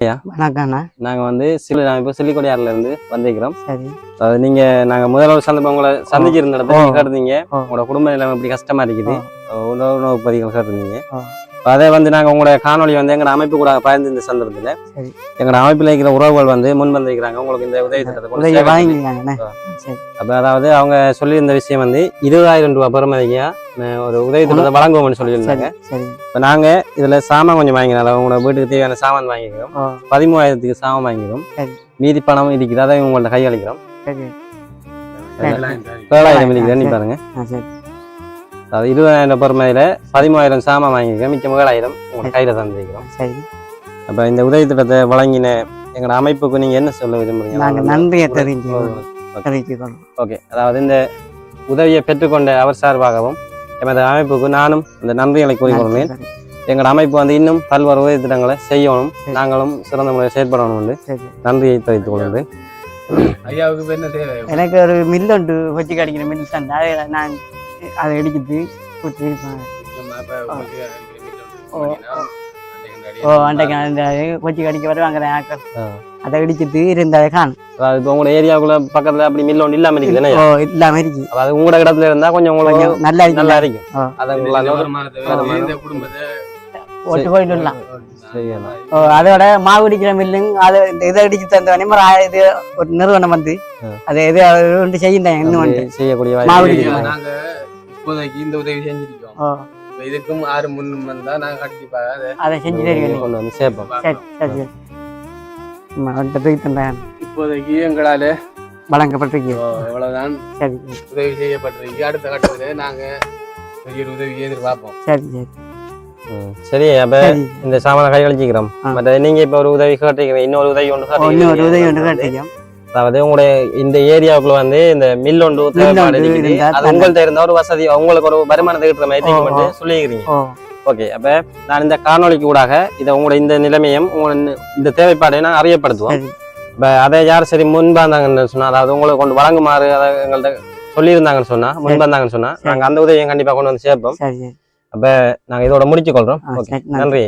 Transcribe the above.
வணக்கம்ண்ணா. நாங்கள் வந்து இப்போ சில்லிக்கொடியாறுல இருந்து வந்திருக்கிறோம். சரி. அதாவது நீங்க நாங்க முதல்ல சந்தர்ப்பம் உங்களை சந்திச்சிருந்த இடத்துல நீங்க கேட்டிருந்தீங்க உங்களோட குடும்ப நிலைமை இப்படி கஷ்டமா இருக்குது, உணவு பதிகள் கேட்டிருந்தீங்க. அதை வந்து நாங்க உங்களோட காணொலி வந்து எங்களோட அமைப்பு கூட பகிர்ந்து இந்த சந்தர்ப்பத்துல எங்களோட அமைப்பில் இருக்கிற உறவுகள் வந்து முன் வந்திருக்கிறாங்க உங்களுக்கு இந்த உதவி திட்டத்தை. அப்ப அதாவது அவங்க சொல்லியிருந்த விஷயம் வந்து 20,000 ரூபாய் பெறுமதியா ஒரு உதவி திட்டத்தை வழங்குவோம்னு சொல்லியிருந்தாங்க. இப்ப நாங்க இதுல சாமான் கொஞ்சம் வாங்கினால உங்களோட வீட்டுக்கு தேவையான சாமான் வாங்கிக்கிறோம். 13,000க்கு சாமான் வாங்கிக்கிறோம். மீதி பணம் இருக்குது, அதை உங்கள்ட்ட கையளிக்கிறோம். 7,000 இருக்குது பாருங்க. அது 20,000 பெறுமதியில 13,000 சாமான் வாங்கிக்கிறோம். மிச்சம் 7,000 உங்களோட கையில தந்திருக்கிறோம். அப்ப இந்த உதவி திட்டத்தை வழங்கின எங்களோட அமைப்புக்கு நீங்க என்ன சொல்ல விரும்புறீங்க? நன்றியை ஓகே. அதாவது இந்த உதவியை பெற்றுக்கொண்ட அவர் சார்பாகவும் எமது அமைப்புக்கு நானும் இந்த நன்றிகளை கூறிக்கொள்வேன். எங்களோட அமைப்பு வந்து இன்னும் பல்வேறு உதவி திட்டங்களை செய்யணும், நாங்களும் சிறந்த முறையில் செயற்படணும் என்று நன்றியை தெரிவித்துக் கொள்கிறேன். ஐயாவுக்கு என்ன தேவை? எனக்கு ஒரு மில் ஒன்று வச்சு கிடைக்கிற மில் தான், நான் அதை எடுக்கிட்டு அன்றைக்கு அந்த கொச்சி கடிக்க வருவாங்க ஆக்கள், அதை இடிச்சிட்டு இருந்தாலே காணும். இப்போ உங்களோட ஏரியாவுக்குள்ள பக்கத்துல அப்படி மில் ஒன்று இல்லாம இருக்குது. இல்லாம இருக்கு. அது உங்களோட இடத்துல இருந்தா கொஞ்சம் உங்களுக்கு நல்லா இருக்கும். அதோட மாவு இடிக்கிற மில்லுங்க அதை இதை இடிச்சு தந்தவனே இது ஒரு நிறுவனம் வந்து அதை எது செய்யுறேன் இன்னும் வந்து செய்யக்கூடிய மாவு இடிக்கிற இப்போதைக்கு இந்த உதவி செஞ்சிருக்கோம். இதுக்கும் 6 முன்னும் வந்தா நாங்க கண்டிப்பாக அதை செஞ்சு தெரியும் சேர்ப்போம். இப்போதைக்கு எங்களால வழங்கப்பட்டிருக்கு. எவ்வளவுதான் உதவி செய்யப்பட்டிருக்கு. அடுத்த கட்டத்துல நாங்க பெரிய உதவி எதிர்பார்ப்போம். சரி சரி சரி. அப்ப இந்த சாமான கையளிச்சுக்கிறோம். மற்ற நீங்க இப்ப ஒரு உதவி கேட்டீங்க, இன்னொரு உதவி ஒன்று கேட்டீங்க. அதாவது உங்களுடைய இந்த ஏரியாவுக்குள்ள வந்து இந்த மில் ஒன்று அது உங்கள்ட்ட இருந்த ஒரு வசதி, உங்களுக்கு ஒரு வருமானத்தை கிட்டுற மாதிரி சொல்லிக்கிறீங்க. ஓகே. அப்ப நான் இந்த காணொலிக்கு ஊடாக இதை உங்களோட இந்த நிலைமையும் இந்த தேவைப்பாடை நான் அறியப்படுத்துவோம். இப்ப அதை யார் சரி முன்பாந்தாங்கன்னு சொன்னா, அதாவது உங்களுக்கு கொண்டு வழங்குமாறு அதை எங்கள்கிட்ட சொல்லியிருந்தாங்கன்னு சொன்னா, முன்பாந்தாங்கன்னு சொன்னா நாங்க அந்த உதவியை கண்டிப்பா கொண்டு வந்து சேர்ப்போம். அப்ப நாங்க இதோட முடிச்சு கொள்றோம். நன்றி.